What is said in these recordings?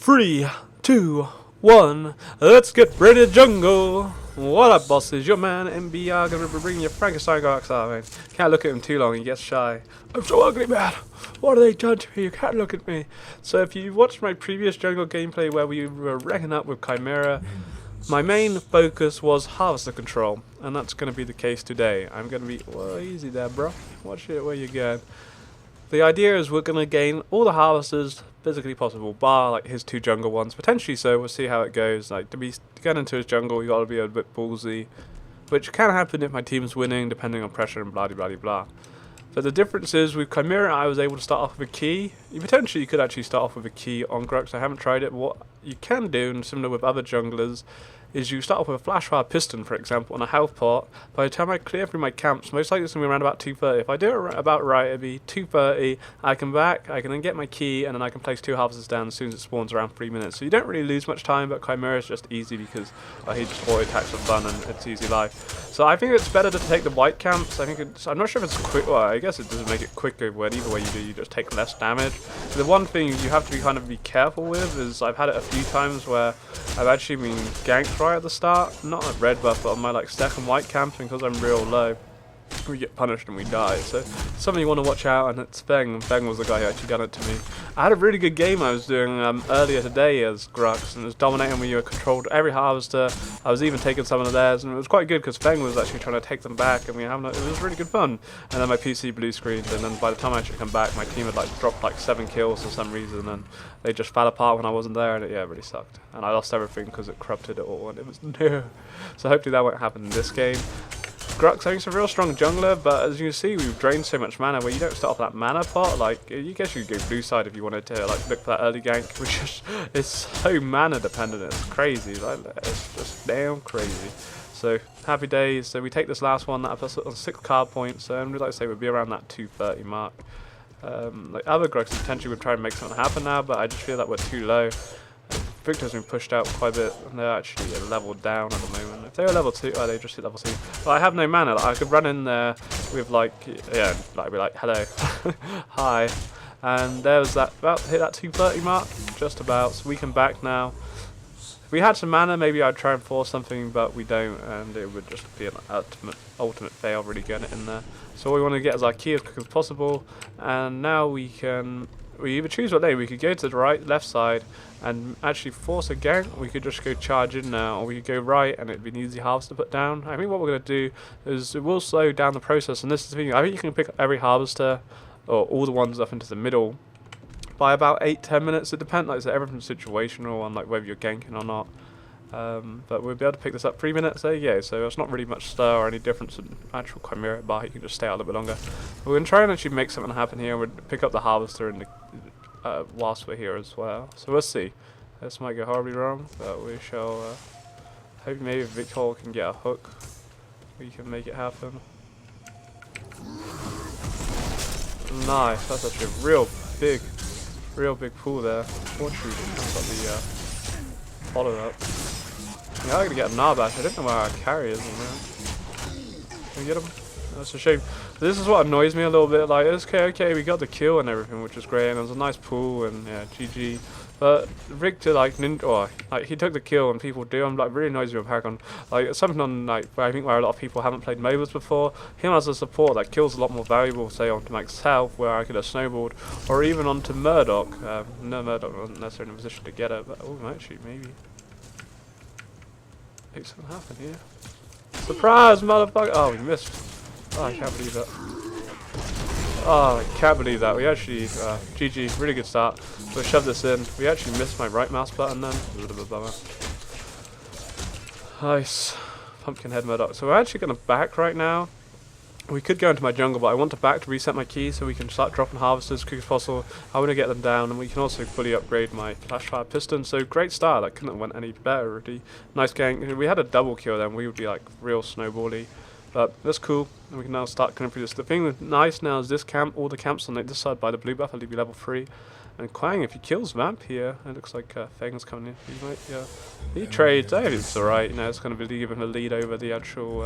3, 2, 1, let's get ready to jungle. What up, bosses? Your man MBR gonna be bringing your Franken-Grux out, man. Can't look at him too long, he gets shy. I'm so ugly, man. What have they done to me? You can't look at me. So if you watched my previous jungle gameplay where we were wrecking up with Chimera, my main focus was harvester control, and that's going to be the case today. I'm going to be, well, easy there, bro. Watch it where you're going. The idea is we're going to gain all the harvesters physically possible, bar like his 2 jungle ones. Potentially so, we'll see how it goes. Like, to get into his jungle, you got to be a bit ballsy, which can happen if my team's winning, depending on pressure and blah blah blah blah. But the difference is with Chimera, I was able to start off with a key. You could actually start off with a key on Grux. I haven't tried it, but what you can do, and similar with other junglers, is you start off with a flash fire piston, for example, on a health pot. By the time I clear through my camps, most likely it's going to be around about 2:30. If I do it about right, it'll be 2:30. I come back, I can then get my key, and then I can place 2 harvesters down as soon as it spawns around 3 minutes. So you don't really lose much time, but Chimera is just easy because he just auto-attacks for fun and it's easy life. So I think it's better to take the white camps. I'm not sure if it's quick. Well, I guess it doesn't make it quicker, but either way you do, you just take less damage. The one thing you have to kind of be careful with is I've had it a few times where I've actually been ganked right at the start, not at red buff, but on my like second white camp, and because I'm real low, we get punished and we die. So something you want to watch out, and it's Feng. Feng was the guy who actually done it to me. I had a really good game I was doing earlier today as Grux, and it was dominating when you controlled every harvester. I was even taking some of theirs, and it was quite good because Feng was actually trying to take them back, and it was really good fun. And then my PC blue screened, and then by the time I actually come back, my team had like dropped like 7 kills for some reason, and they just fell apart when I wasn't there, and it really sucked. And I lost everything because it corrupted it all, and it was no. So hopefully that won't happen in this game. Grux, I think, is a real strong jungler, but as you can see, we've drained so much mana where you don't start off that mana pot. Like, you guess you could go blue side if you wanted to, like, look for that early gank, which is so mana dependent. It's crazy. Like, it's just damn crazy. So, happy days. So we take this last one, that puts us on 6 card points, and like I say, we'll be around that 2:30 mark. Like other Grux potentially would try and make something happen now, but I just feel that we're too low. Victor's been pushed out quite a bit, and they're actually leveled down at the moment. If they were level 2, they just hit level 2. But I have no mana. Like, I could run in there with be like, hello, hi, and there was that, about to hit that 2:30 mark, just about. So we can back now. If we had some mana, maybe I'd try and force something, but we don't, and it would just be an ultimate fail really getting it in there. So all we want to get is our key as quick as possible, and now we either choose what lane. We could go to the right, left side, and actually force a gank. We could just go charge in now, or we could go right, and it'd be an easy harvest to put down. I think what we're going to do is it will slow down the process, and this is the thing. I think you can pick up every harvester, or all the ones up into the middle, by about 8-10 minutes. It depends, like I said, everything's situational on like whether you're ganking or not. But we'll be able to pick this up 3 minutes, there you go. So it's not really much stir or any difference in actual Chimera bar. You can just stay out a little bit longer. But we're going to try and actually make something happen here. We'll pick up the harvester in the, whilst we're here as well. So we'll see. This might go horribly wrong, but we shall hope maybe Victor can get a hook. We can make it happen. Nice, that's actually a real big pool there. Fortunately, that's got the follow up. Yeah, I'm gonna get a Narbash. I don't know where our carry is, man. Can we get him? That's a shame. This is what annoys me a little bit. Like, it's okay, we got the kill and everything, which is great, and it was a nice pool, and yeah, GG. But Victor, like, he took the kill, and people do. I'm like really annoys me with Paragon. Like, something on like where I think where a lot of people haven't played MOBAs before. Him as a support, that kill's a lot more valuable. Say onto like South, where I could have snowballed, or even onto Murdoch. No, Murdoch wasn't necessarily in a position to get it, but oh, actually maybe. Make something happen here. Surprise, motherfucker! Oh, we missed. Oh, I can't believe that. Oh, I can't believe that. We actually, GG, really good start. We'll shove this in. We actually missed my right mouse button then. A little bit of a bummer. Nice. Pumpkinhead Murdoch. So we're actually going to back right now. We could go into my jungle, but I want to back to reset my key so we can start dropping harvesters as quick as possible. I want to get them down, and we can also fully upgrade my flash fire piston. So great start. That couldn't have went any better, really. Nice gank. If we had a double kill, then we would be like real snowbally. But that's cool, and we can now start coming through this. The thing that's nice now is this camp, all the camps on this side by the blue buff, I'll leave you level 3. And Quang, if he kills Vamp here, it looks like Feng's coming in. He might, he trades. I think it's alright. You know, it's going to give him a lead over the actual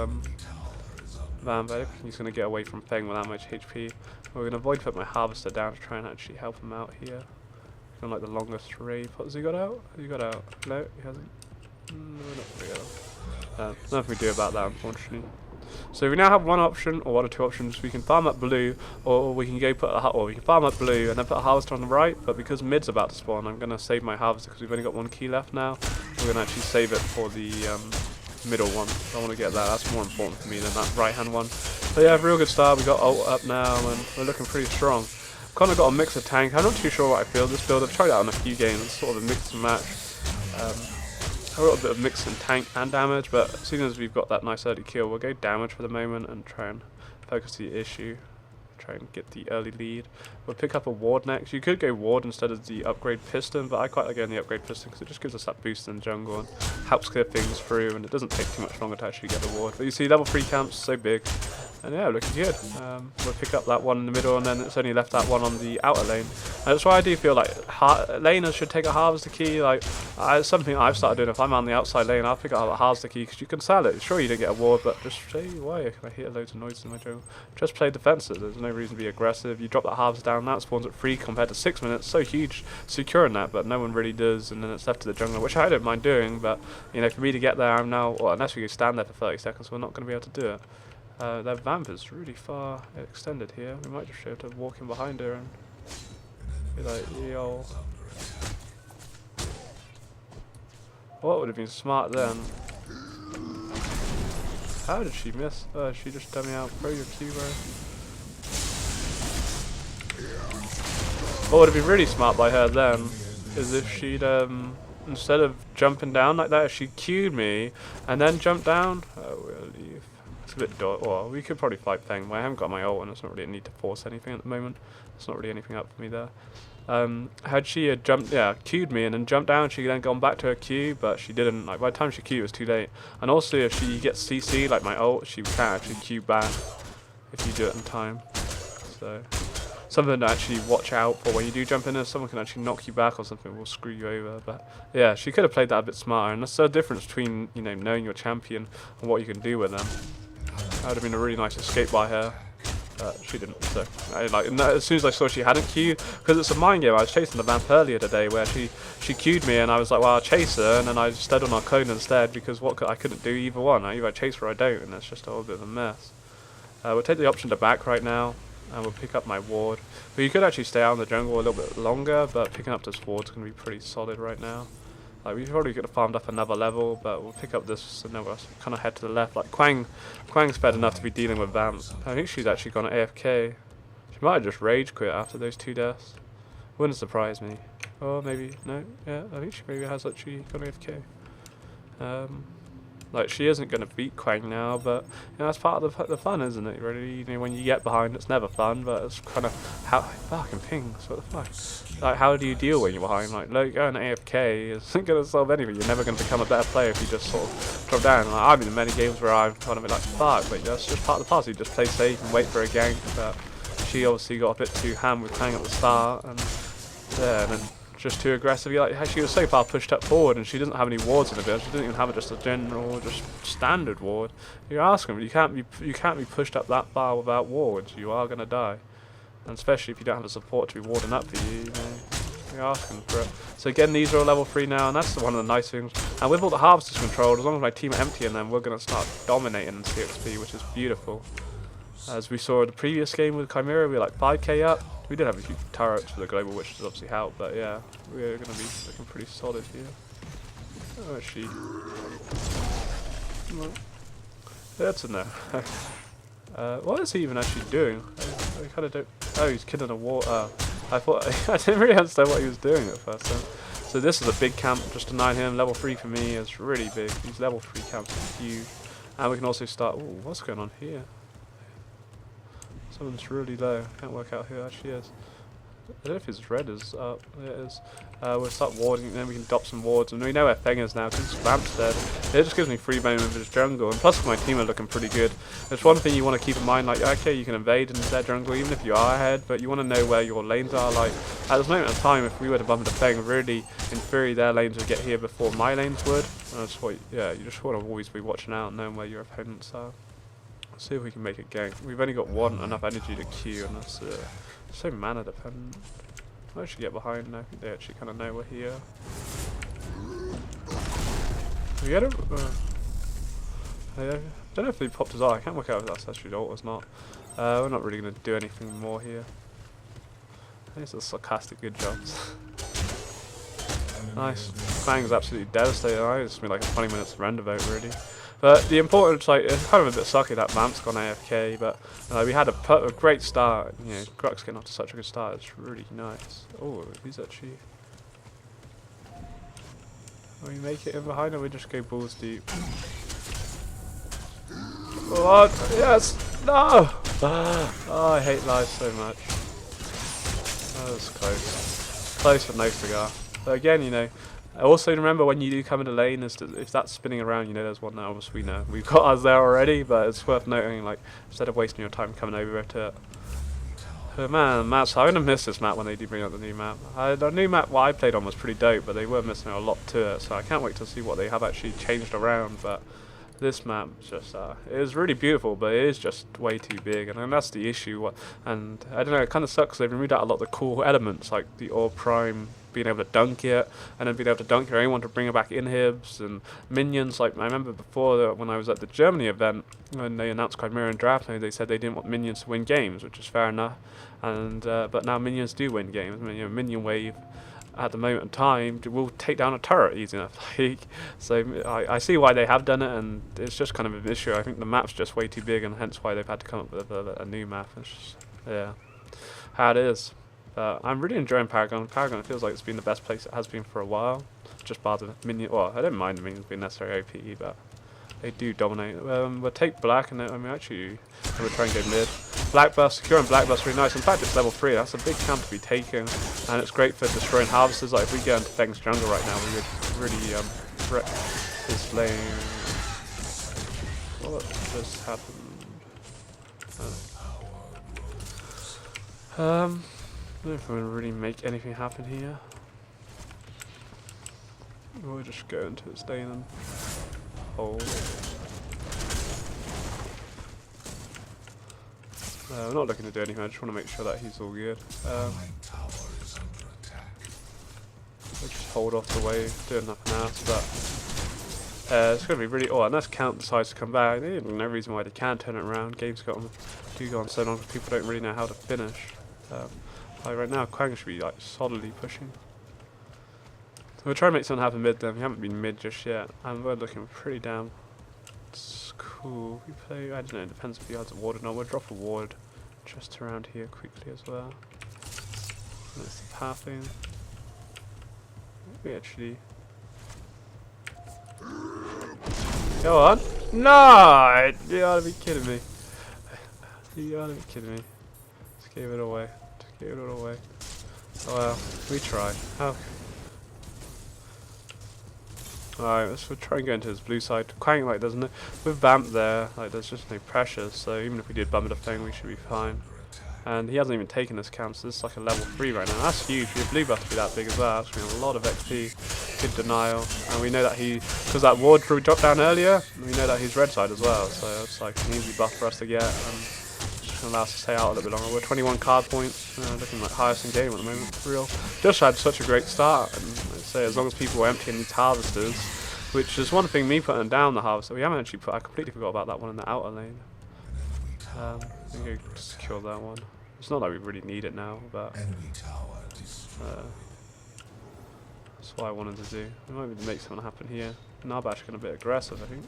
Vamp. I don't think he's going to get away from Feng with that much HP. We're going to avoid putting my harvester down to try and actually help him out here. On like the longest raid. What has he got out? Has he got out? No, he hasn't. No, not really. Nothing we do about that, unfortunately. So we now have one option, or one or two options. We can farm up blue, or we can go put a or we can farm up blue and then put a harvester on the right. But because mid's about to spawn, I'm gonna save my harvester because we've only got one key left now. We're gonna actually save it for the middle one. I want to get that. That's more important for me than that right hand one. So yeah, real good start. We got ult up now, and we're looking pretty strong. Kind of got a mix of tank. I'm not too sure what I feel this build. I've tried it out in a few games. It's sort of a mix and match. A little bit of mix in tank and damage, but as soon as we've got that nice early kill, we'll go damage for the moment and try and focus the issue. Try and get the early lead. We'll pick up a ward next. You could go ward instead of the upgrade piston, but I quite like going the upgrade piston because it just gives us that boost in jungle and helps clear things through, and it doesn't take too much longer to actually get the ward. But you see level 3 camps so big, and yeah, looking good. We'll pick up that one in the middle, and then it's only left that one on the outer lane. And that's why I do feel like laners should take a harvester key. Like it's something I've started doing. If I'm on the outside lane, I'll pick up a harvester key because you can sell it. Sure, you don't get a ward, but just say why. I hear loads of noises in my jungle. Just play defensive. There's no reason to be aggressive. You drop that harvester down, that spawns at 3 compared to 6 minutes. So huge, securing that, but no one really does. And then it's left to the jungler, which I don't mind doing. But you know, for me to get there, I'm now, well, unless we go stand there for 30 seconds, we're not going to be able to do it. Their vamp is really far extended here. We might just be able to walk in behind her and be like, yo. What would have been smart then? How did she miss? She just dummy out. Throw your Q, bro. What would have been really smart by her then is if she'd, instead of jumping down like that, if she Q'd me and then jumped down. Oh, we'll leave. It's a bit well, we could probably fight Peng, but I haven't got my ult and it's not really a need to force anything at the moment. It's not really anything up for me there. Had she jumped, Q'd me and then jumped down, she then gone back to her Q, but she didn't. Like by the time she Q'd, it was too late. And also, if she gets CC like my ult, she can't actually Q back if you do it in time. So something to actually watch out for when you do jump in there. Someone can actually knock you back or something will screw you over. But yeah, she could have played that a bit smarter, and that's the difference between, you know, knowing your champion and what you can do with them. That would have been a really nice escape by her. She didn't, so as soon as I saw she hadn't Q'd, because it's a mind game. I was chasing the vamp earlier today where she Q'd me and I was like, well, I'll chase her, and then I stayed on Arcona instead because I couldn't do either one. Either I chase her or I don't, and it's just a whole bit of a mess. We'll take the option to back right now, and we'll pick up my ward. But you could actually stay out in the jungle a little bit longer, but picking up this ward's going to be pretty solid right now. Like, we probably could have farmed up another level, but we'll pick up this and then we'll kind of head to the left. Like, Quang's fed enough to be dealing with vamps. I think she's actually gone AFK. She might have just rage quit after those 2 deaths. Wouldn't surprise me. Or maybe, no, yeah, I think she maybe has actually gone AFK. Like, she isn't going to beat Quang now, but you know, that's part of the fun, isn't it? Really, you know, when you get behind, it's never fun, but it's kind of how fucking pings. What the fuck? Like, how do you deal when you're behind? Like going AFK isn't going to solve anything. You're never going to become a better player if you just sort of drop down. Like, I've been in many games where I've kind of been like, fuck, but that's just part of the party. You just play safe and wait for a gank. But she obviously got a bit too ham with Quang at the start, and yeah, and then just too aggressive. Like, she was so far pushed up forward, and she doesn't have any wards in the build. She doesn't even have just a general, just standard ward. You're asking, but you can't be pushed up that far without wards. You are gonna die, and especially if you don't have the support to be warding up for you. You know, you're asking for it. So again, these are all level 3 now, and that's one of the nice things. And with all the harvesters controlled, as long as my team are empty in them, we're gonna start dominating in CXP, which is beautiful. As we saw in the previous game with Chimera, we were like 5k up. We did have a few turrets for the global, which has obviously helped, but yeah, we're going to be looking pretty solid here. Oh, is she? No. That's a no. What is he even actually doing? I kind of don't. Oh, he's killing a war. I thought I didn't really understand what he was doing at first. So this is a big camp just to 9 him. Level 3 for me is really big. These level 3 camps are huge, and we can also start. Ooh, what's going on here? Someone's really low. Can't work out who it actually is. I don't know if his red is up. There it is. We'll start warding, and then we can drop some wards. And we know where Feng is now because his vamp's dead. It just gives me free moment with his jungle. And plus, my team are looking pretty good. There's one thing you want to keep in mind, like, okay, you can invade into their jungle even if you are ahead, but you want to know where your lanes are. Like, at this moment in time, if we were to bump into Feng, really, in theory, their lanes would get here before my lanes would. And that's what, yeah, you just want to always be watching out and knowing where your opponents are. See if we can make a gank. We've only got enough energy to Q, and that's so mana dependent. I should get behind. I think they actually kind of know we're here. We get him? I don't know if he popped his eye. I can't work out if that's actually the ult or not. We're not really going to do anything more here. I think it's a sarcastic good jobs. Nice. Fang's absolutely devastating. It's been like a 20 minutes render vote really. But the important, like, it's kind of a bit sucky that Vamp's gone AFK, but we had a great start. You know, Grux getting off to such a good start. It's really nice. Oh, he's actually. We make it in behind, or we just go balls deep. What? Yes! No! Oh, I hate life so much. That was close. Close for no cigar. But again, you know, also remember when you do come into lane, if that's spinning around, you know there's one there. Obviously, we know we've got us there already, but it's worth noting, like, instead of wasting your time coming over to it. But man, maps, I'm gonna miss this map when they do bring out the new map. The new map what I played on was pretty dope, but they were missing a lot to it, so I can't wait to see what they have actually changed around. But this map just it is really beautiful, but it is just way too big, and that's the issue. And I don't know, it kind of sucks. They've removed out a lot of the cool elements, like the Orb Prime, being able to dunk it, and then being able to dunk your own one to bring it back inhibs and minions. Like I remember before when I was at the Germany event, when they announced Chimera and Draft Mode, they said they didn't want minions to win games, which is fair enough. And but now minions do win games. I mean, you know, minion wave at the moment in time will take down a turret easy enough. Like, so I see why they have done it, and it's just kind of an issue. I think the map's just way too big, and hence why they've had to come up with a new map. It's just, yeah, how it is. I'm really enjoying Paragon. Paragon feels like it's been the best place it has been for a while. Just bar the minion. Well, I don't mind the minions being necessarily OP, but they do dominate. We'll take black, and then, actually we'll try and go mid. Black buff, securing black buff's really nice. In fact, it's level 3. That's a big camp to be taken, and it's great for destroying harvesters. Like if we get into Feng's jungle right now, we would really wreck his lane. What just happened? I don't know if I'm gonna really make anything happen here. We'll just go into his lane and hold. I'm not looking to do anything, I just want to make sure that he's all good. We'll just hold off the wave, do nothing else, but it's going to be really... Oh, unless Count decides to come back, there's no reason why they can't turn it around. Games do go on so long because people don't really know how to finish. Like right now, Quang should be like solidly pushing. So we'll try and make something happen mid then. We haven't been mid just yet, and we're looking pretty damn... Cool. We play, I don't know, it depends if he has a ward or not. We'll drop a ward just around here quickly as well. That's the pathing. We actually... Go on! No! You gotta be kidding me. You gotta be kidding me. Just gave it away. Just gave it away. Oh well, we try. Okay. Alright, let's try and go into his blue side. Quang, like, doesn't it? With Vamp there, like, there's just no pressure, so even if we did bump it a thing, we should be fine. And he hasn't even taken this camp, so this is like a level 3 right now. That's huge. For your blue buff to be that big as well, that's going to be a lot of XP. Good denial. And we know that because that ward threw drop down earlier, we know that he's red side as well, so it's like an easy buff for us to get. And just going to allow us to stay out a little bit longer. We're 21 card points, looking like highest in game at the moment, for real. Just had such a great start, and I'd say as long as people were emptying these harvesters, which is one thing me putting down the harvester, we haven't actually I completely forgot about that one in the outer lane. I think I secure that one. It's not that we really need it now, but that's what I wanted to do. We might make something happen here. Narbash getting a bit aggressive, I think.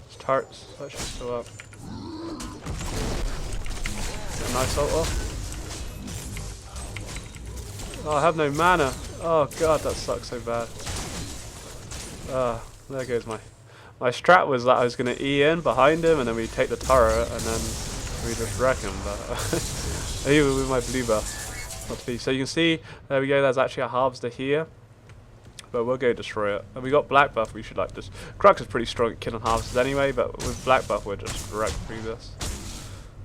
It's turrets, that should still up. Get a nice ult off. Oh, I have no mana. Oh god, that sucks so bad. There goes my strat was that I was going to E in behind him and then we take the turret and then we just wreck him, but even with my blue buff, not to be. So you can see, there we go, there's actually a harvester here, but we'll go destroy it. And we got black buff, we should like just... Grux is pretty strong at killing harvesters anyway, but with black buff we'll just wreck through this.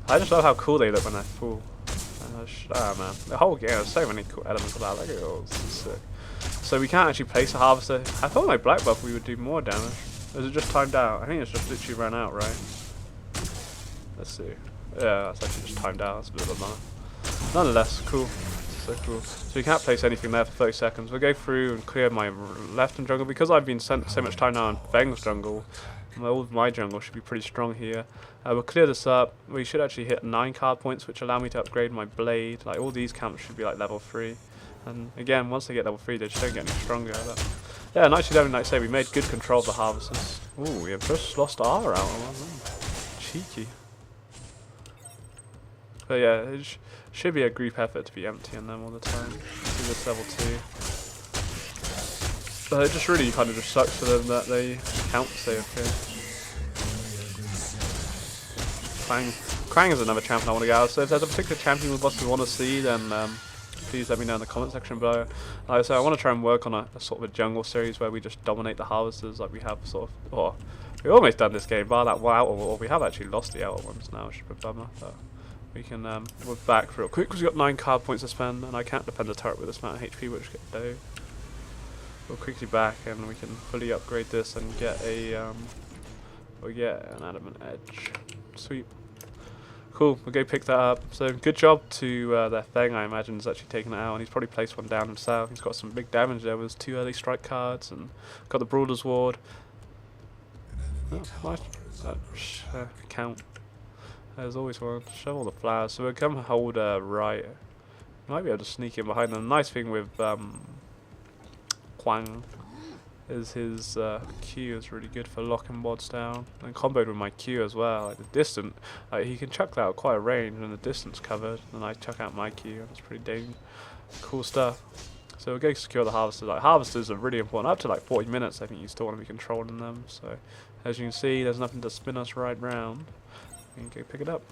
I just love how cool they look when they're full. Man, the whole game has so many cool elements about it. Oh, this is sick. So we can't actually place a harvester. I thought my black buff we would do more damage. Or is it just timed out? I think it's just literally ran out, right? Let's see. Yeah, that's actually just timed out. That's a bit of a bummer. Nonetheless, cool. so cool. So you can't place anything there for 30 seconds. We'll go through and clear my left and jungle. Because I've been spent so much time now on Feng's jungle, all of my jungle should be pretty strong here. We'll clear this up. We should actually hit 9 card points, which allow me to upgrade my blade. Like, all these camps should be like level 3. And again, once they get level 3, they just don't get any stronger. But yeah, nicely done, like I say, we made good control of the harvesters. Ooh, we have just lost R out. Cheeky. But yeah, it should be a group effort to be emptying them all the time. See this level 2. But it just really kind of just sucks for them that they can't stay okay. Krang is another champion I want to get out. So if there's a particular champion with us we want to see, then please let me know in the comment section below. Like I said, I want to try and work on a sort of a jungle series where we just dominate the harvesters like we have sort of, or we've almost done this game, bar that outer, or we have actually lost the outer ones now, which is a bummer. But we can, we're back real quick because we've got 9 card points to spend, and I can't defend the turret with this amount of HP, which get low. We'll quickly back and we can fully upgrade this and get a, we'll get an adamant edge. Sweet. Cool, we'll go pick that up. So good job to their Feng, I imagine, is actually taking it out, and he's probably placed one down himself. He's got some big damage there with his 2 early strike cards, and got the Brawler's Ward. Oh, nice. Count. There's always one. Shovel the flowers. So we'll come hold right. Might be able to sneak in behind them. The nice thing with Quang is his Q is really good for locking mods down, and comboed with my Q as well. Like the distance, like he can chuck that out quite a range, and the distance covered. And I chuck out my Q, and it's pretty dang cool stuff. So we're going to secure the harvesters. Like harvesters are really important. Up to like 40 minutes, I think you still want to be controlling them. So as you can see, there's nothing to spin us right round. We can go pick it up.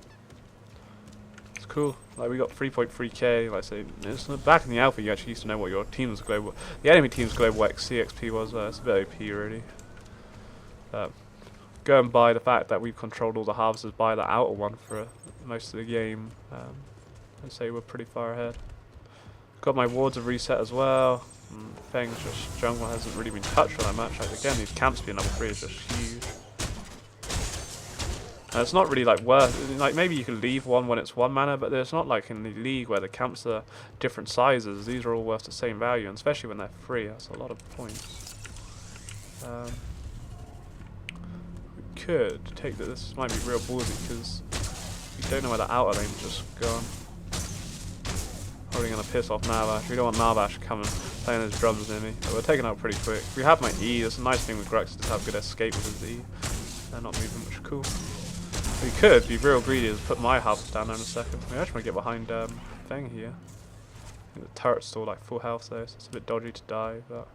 It's cool. Like we got 3.3k. Like I say, it's back in the alpha, you actually used to know what your team's global, the enemy team's global CXP was. It's a bit OP really. Going by the fact that we've controlled all the harvesters by the outer one for most of the game, I'd say we're pretty far ahead. Got my wards of reset as well. Feng's just jungle hasn't really been touched for that much. Like again, these camps being level 3 is just huge. It's not really like worth, like maybe you can leave one when it's 1 mana, but there's not like in the league where the camps are different sizes. These are all worth the same value, and especially when they're free, that's a lot of points. We could take that. This might be real ballsy because we don't know where the outer lane's just gone. Probably gonna piss off Narbash. We don't want Narbash coming playing his drums near me. But we're taking out pretty quick. We have my E. That's a nice thing with Grux, to have good escape with his E. They're not moving, which is cool. We could be real greedy and put my harvest down there in a second. We actually want to get behind Feng here. I think the turret's still like full health though, so it's a bit dodgy to die, but...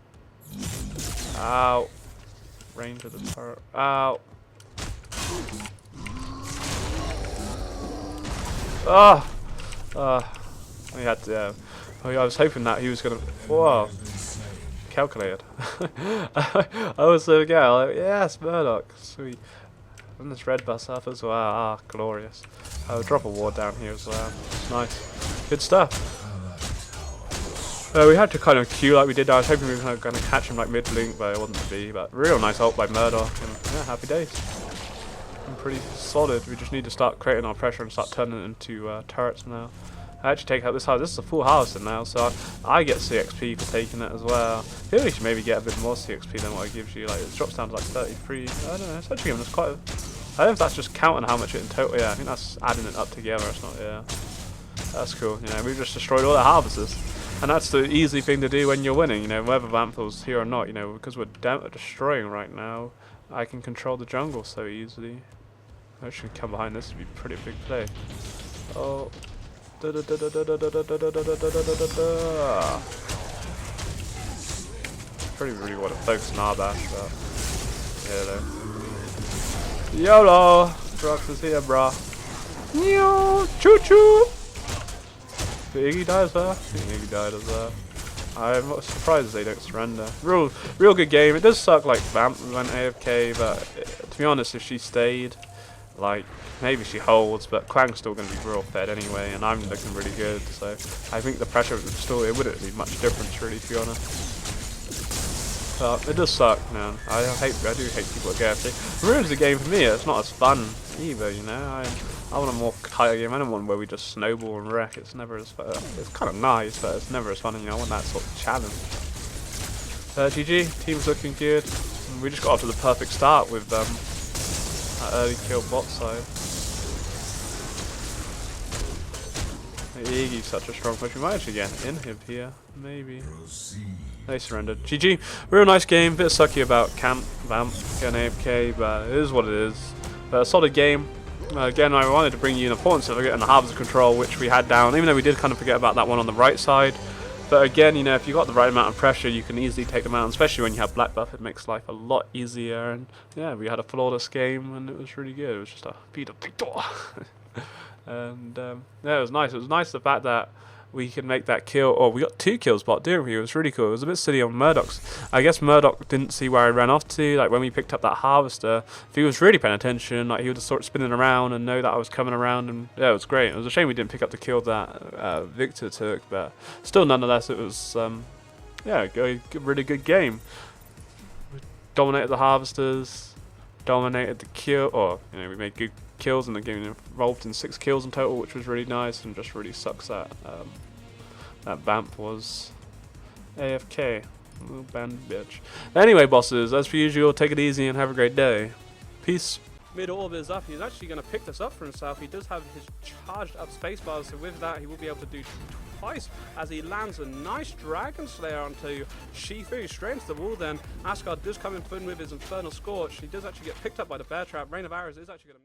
Ow! Range of the turret. Ow! Ah! We had to, I was hoping that he was gonna... Whoa! Calculated. I was so like, yes, Murdoch, sweet. And this red bus up as well, glorious. I'll drop a ward down here as well. Nice. Good stuff. We had to kind of queue like we did. I was hoping we were going to catch him like mid-link, but it wasn't to be. But real nice ult by Murdoch, and yeah, happy days. I'm pretty solid. We just need to start creating our pressure and start turning it into turrets now. I actually take out this house. This is a full harvester now, so I get CXP for taking it as well. I feel we should maybe get a bit more CXP than what it gives you. Like it drops down to like 33. I don't know. It's actually giving us quite. I don't know if that's just counting how much it in total. Yeah, I think that's adding it up together. It's not. Yeah, that's cool. You know, we've just destroyed all the harvesters, and that's the easy thing to do when you're winning. You know, whether Vamphil's here or not. You know, because we're destroying right now, I can control the jungle so easily. I should come behind this. Would be pretty big play. Oh. Pretty really want to focus on Narbash, but yeah, YOLO! Grux is here, brah. Choo choo! Did Iggy die as well? I think Iggy died as well. I'm surprised they don't surrender. Real good game. It does suck like Vamp went AFK, but to be honest, if she stayed, like, maybe she holds, but Quang's still going to be real fed anyway, and I'm looking really good, so I think the pressure still, it wouldn't be much difference really, to be honest. But it does suck, man. I do hate people at AFK. It ruins the game for me. It's not as fun either, you know. I want a more tighter game. I don't want where we just snowball and wreck. It's never as fun. It's kind of nice, but it's never as fun. I want that sort of challenge. GG, team's looking good. We just got off to the perfect start with that early kill bot side. Iggy's such a strong push. We might actually get an inhib here, maybe. They surrendered. GG. Real nice game. Bit sucky about camp, vamp, getting AFK, but it is what it is. But a solid game. Again, I wanted to bring you the importance of getting the harvester control, which we had down, even though we did kind of forget about that one on the right side. But again, you know, if you got the right amount of pressure, you can easily take them out, especially when you have black buff. It makes life a lot easier. And yeah, we had a flawless game, and it was really good. It was just a beat of victor. And yeah, it was nice. It was nice the fact that we can make that kill. Oh, we got 2 kills bot, didn't we? It was really cool. It was a bit silly on Murdoch's. I guess Murdoch didn't see where I ran off to. Like when we picked up that harvester, if he was really paying attention, like he would just sort of spinning around and know that I was coming around. And yeah, it was great. It was a shame we didn't pick up the kill that Victor took, but still, nonetheless, it was yeah, a really good game. We dominated the harvesters, dominated the kill, or you know, we made good kills in the game, involved in 6 kills in total, which was really nice, and just really sucks that that Vamp was AFK. Little band bitch. Anyway, bosses, as per usual, take it easy and have a great day. Peace. Mid-orb is up. He's actually going to pick this up for himself. He does have his charged up spacebar, so with that he will be able to do twice as he lands a nice Dragon Slayer onto Shifu straight into the wall. Then Asgard does come in with his Infernal Scorch. He does actually get picked up by the Bear Trap. Rain of Arrows is actually going to